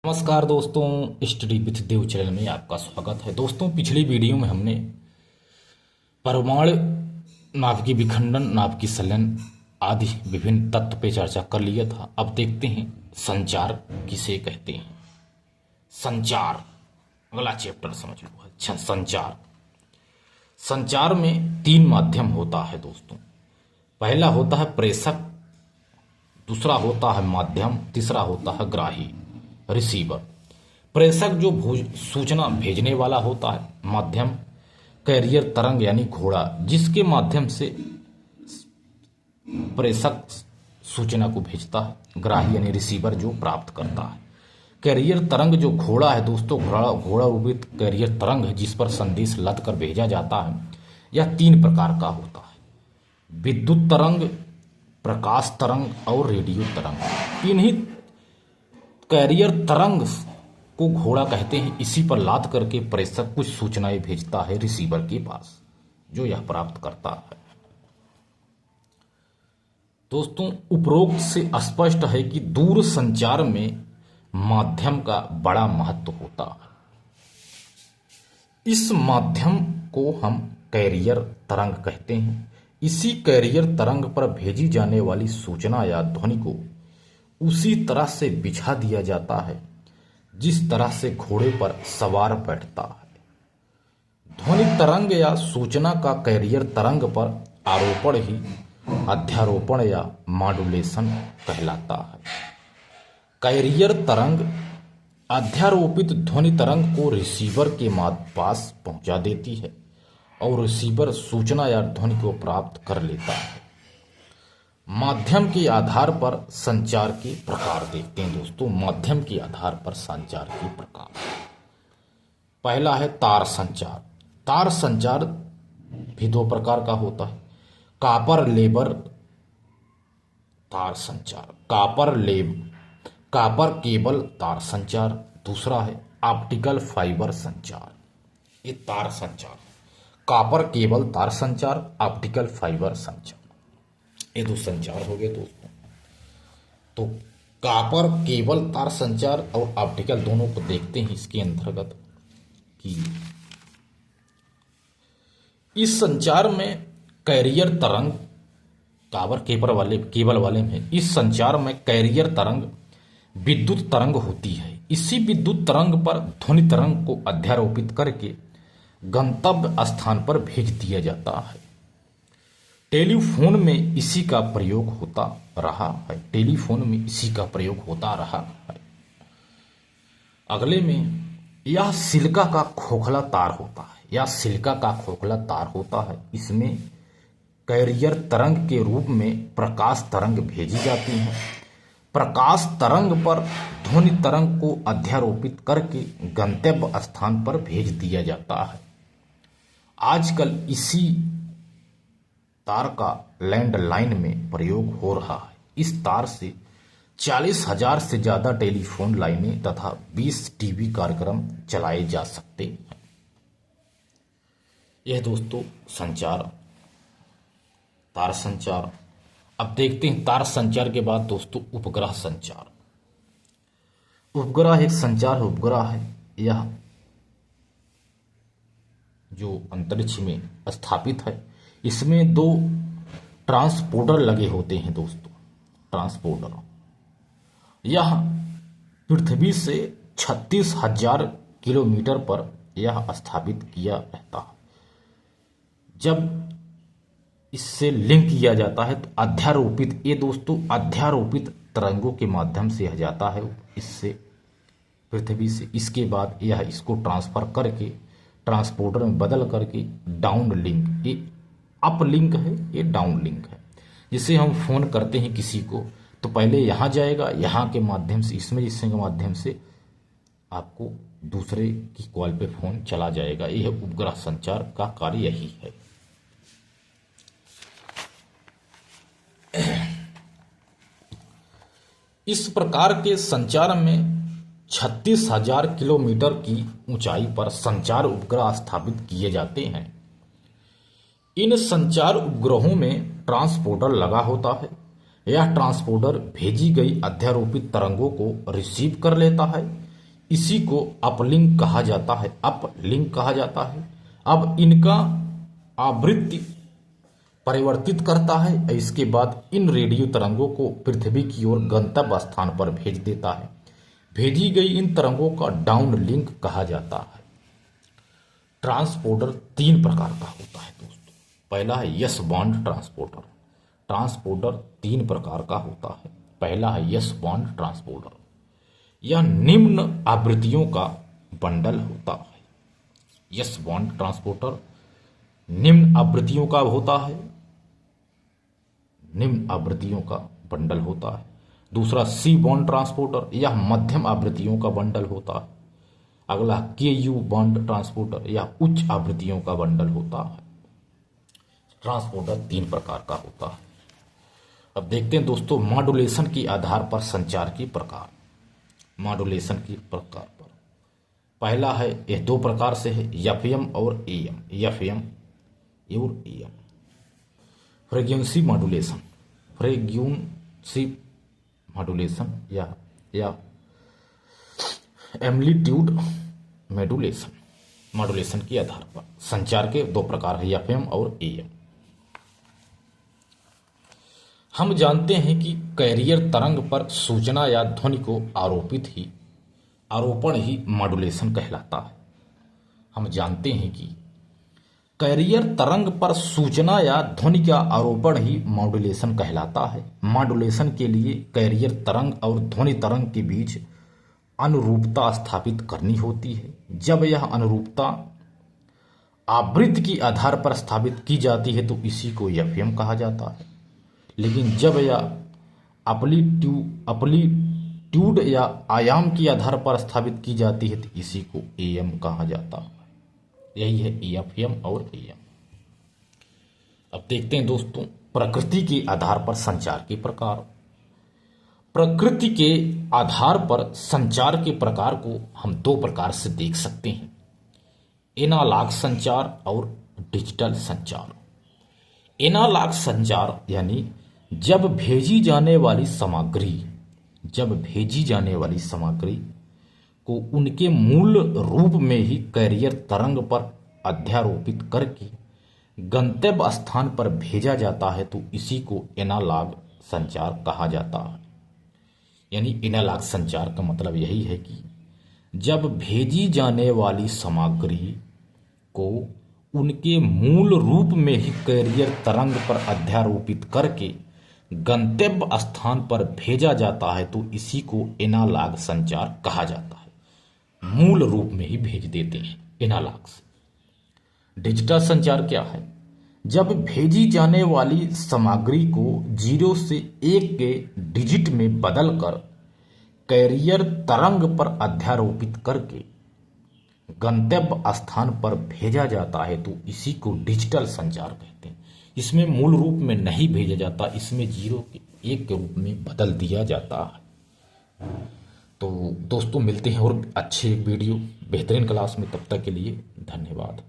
नमस्कार दोस्तों, study with Dev channel में आपका स्वागत है। दोस्तों, पिछली वीडियो में हमने परमाणु नाभिकीय की विखंडन, नाभिकीय की संलयन आदि विभिन्न तत्व पे चर्चा कर लिया था। अब देखते हैं संचार किसे कहते हैं। संचार अगला चैप्टर समझ लो। अच्छा, संचार में तीन माध्यम होता है दोस्तों। पहला होता है प्रेषक, दूसरा होता है माध्यम, तीसरा होता है ग्राही रिसीवर। प्रेषक जो सूचना भेजने वाला होता है, माध्यम कैरियर तरंग यानी घोड़ा जिसके माध्यम से प्रेषक सूचना को भेजता है, ग्राही यानी रिसीवर जो प्राप्त करता है। कैरियर तरंग जो घोड़ा है दोस्तों, घोड़ा रूपित कैरियर तरंग है जिस पर संदेश लद कर भेजा जाता है। यह तीन प्रकार का होता है: विद्युत तरंग, प्रकाश तरंग और रेडियो तरंग। इन्हीं कैरियर तरंग को घोड़ा कहते हैं। इसी पर लाद करके प्रेषक कुछ सूचनाएं भेजता है रिसीवर के पास, जो यह प्राप्त करता है। दोस्तों, उपरोक्त से स्पष्ट है कि दूर संचार में माध्यम का बड़ा महत्व होता है। इस माध्यम को हम कैरियर तरंग कहते हैं। इसी कैरियर तरंग पर भेजी जाने वाली सूचना या ध्वनि को उसी तरह से बिछा दिया जाता है जिस तरह से घोड़े पर सवार बैठता है। ध्वनि तरंग या सूचना का कैरियर तरंग पर आरोपण ही अध्यारोपण या मॉड्यूलेशन कहलाता है। कैरियर तरंग अध्यारोपित ध्वनि तरंग को रिसीवर के पास पहुंचा देती है और रिसीवर सूचना या ध्वनि को प्राप्त कर लेता है। माध्यम के आधार पर संचार के प्रकार देखते हैं दोस्तों। माध्यम के आधार पर संचार के प्रकार, पहला है तार संचार। तार संचार भी दो प्रकार का होता है: कापर लेबर तार संचार, कापर केबल तार संचार। दूसरा है ऑप्टिकल फाइबर संचार। ये तार संचार, कापर केबल तार संचार, ऑप्टिकल फाइबर संचार, ये दो संचार हो गए दोस्तों। तो कापर केबल तार संचार और ऑप्टिकल दोनों को देखते हैं इसके अंतर्गत कि इस संचार में कैरियर तरंग, कापर केबल वाले में इस संचार में कैरियर तरंग विद्युत तरंग होती है। इसी विद्युत तरंग पर ध्वनि तरंग को अध्यारोपित करके गंतव्य स्थान पर भेज दिया जाता है। टेलीफोन में इसी का प्रयोग होता रहा है। टेलीफोन में इसी का प्रयोग होता रहा है। अगले में यह सिलिका का खोखला तार होता है। यह सिलिका का खोखला तार होता है। इसमें कैरियर तरंग के रूप में प्रकाश तरंग भेजी जाती है। प्रकाश तरंग पर ध्वनि तरंग को अध्यारोपित करके गंतव्य स्थान पर भेज दिया जाता है। आजकल इसी तार का लैंडलाइन में प्रयोग हो रहा है। इस तार से 40,000 से ज्यादा टेलीफोन लाइनें तथा 20 टीवी कार्यक्रम चलाए जा सकते हैं। यह दोस्तों संचार, तार संचार। अब देखते हैं तार संचार के बाद दोस्तों उपग्रह संचार। उपग्रह एक संचार उपग्रह है। यह जो अंतरिक्ष में स्थापित है, इसमें दो ट्रांसपोर्टर लगे होते हैं दोस्तों। ट्रांसपोर्टर यह पृथ्वी से 36,000 किलोमीटर पर यह स्थापित किया रहता है। जब इससे लिंक किया जाता है तो अध्यारोपित, ये दोस्तों अध्यारोपित तरंगों के माध्यम से यह जाता है इससे पृथ्वी से। इसके बाद यह इसको ट्रांसफर करके ट्रांसपोर्टर में बदल करके डाउन लिंक, ये अप लिंक है, ये डाउन लिंक है। जिसे हम फोन करते हैं किसी को तो पहले यहाँ जाएगा, यहाँ के माध्यम से इसके माध्यम से आपको दूसरे की कॉल पे फोन चला जाएगा। यह उपग्रह संचार का कार्य यही है। इस प्रकार के संचार में 36,000 किलोमीटर की ऊंचाई पर संचार उपग्रह स्थापित किए जाते हैं। इन संचार उपग्रहों में ट्रांसपोर्टर लगा होता है। यह ट्रांसपोर्टर भेजी गई अध्यारोपित तरंगों को रिसीव कर लेता है। इसी को अपलिंक कहा जाता है, अपलिंक कहा जाता है। अब इनका आवृत्ति परिवर्तित करता है, इसके बाद इन रेडियो तरंगों को पृथ्वी की ओर गंतव्य स्थान पर भेज देता है। भेजी गई इन तरंगों का डाउन लिंक कहा जाता है। ट्रांसपोर्टर 3 प्रकार का होता है दोस्तों। पहला है यस बॉन्ड ट्रांसपोर्टर। ट्रांसपोर्टर 3 प्रकार का होता है। पहला है यस बॉन्ड ट्रांसपोर्टर, यह निम्न आवृत्तियों का बंडल होता है। यस बॉन्ड ट्रांसपोर्टर निम्न आवृत्तियों का होता है, निम्न आवृत्तियों का बंडल होता है। दूसरा सी बॉन्ड ट्रांसपोर्टर, यह मध्यम आवृत्तियों का बंडल होता है। अगला के यू बॉन्ड ट्रांसपोर्टर, यह उच्च आवृत्तियों का बंडल होता है। ट्रांसपोर्टर 3 प्रकार का होता है। अब देखते हैं दोस्तों मॉड्यूलेशन के आधार पर संचार के प्रकार। मॉड्यूलेशन के प्रकार पर पहला है, यह 2 प्रकार से है, एफएम और एएम। एफएम और am. Frequency modulation, frequency modulation या एम्पलीट्यूड मॉड्यूलेशन। मॉड्यूलेशन के आधार पर संचार के 2 प्रकार है, एफएम और एएम। हम जानते हैं कि कैरियर तरंग पर सूचना या ध्वनि को आरोपण ही मॉड्यूलेशन कहलाता है। हम जानते हैं कि कैरियर तरंग पर सूचना या ध्वनि का आरोपण ही मॉड्यूलेशन कहलाता है। मॉड्यूलेशन के लिए कैरियर तरंग और ध्वनि तरंग के बीच अनुरूपता स्थापित करनी होती है। जब यह अनुरूपता आवृत्ति के आधार पर स्थापित की जाती है तो इसी को एफएम कहा जाता है। लेकिन जब यह एम्पलीट्यूड या आयाम के आधार पर स्थापित की जाती है तो इसी को एएम कहा जाता है। यही है एफएम और एएम। अब देखते हैं दोस्तों प्रकृति के आधार पर संचार के प्रकार। प्रकृति के आधार पर संचार के प्रकार को हम 2 प्रकार से देख सकते हैं, एनालॉग संचार और डिजिटल संचार। एनालॉग संचार यानी जब भेजी जाने वाली सामग्री को उनके मूल रूप में ही कैरियर तरंग पर अध्यारोपित करके गंतव्य स्थान पर भेजा जाता है तो इसी को एनालॉग संचार कहा जाता है। यानी एनालॉग संचार का मतलब यही है कि जब भेजी जाने वाली सामग्री को उनके मूल रूप में ही कैरियर तरंग पर अध्यारोपित करके गंतव्य स्थान पर भेजा जाता है तो इसी को एनालॉग संचार कहा जाता है। मूल रूप में ही भेज देते हैं एनालॉग से। डिजिटल संचार क्या है? जब भेजी जाने वाली सामग्री को 0 से 1 के डिजिट में बदलकर कैरियर तरंग पर अध्यारोपित करके गंतव्य स्थान पर भेजा जाता है तो इसी को डिजिटल संचार कहते हैं। इसमें मूल रूप में नहीं भेजा जाता, इसमें 0 के 1 के रूप में बदल दिया जाता है। तो दोस्तों मिलते हैं और अच्छे वीडियो बेहतरीन क्लास में, तब तक के लिए धन्यवाद।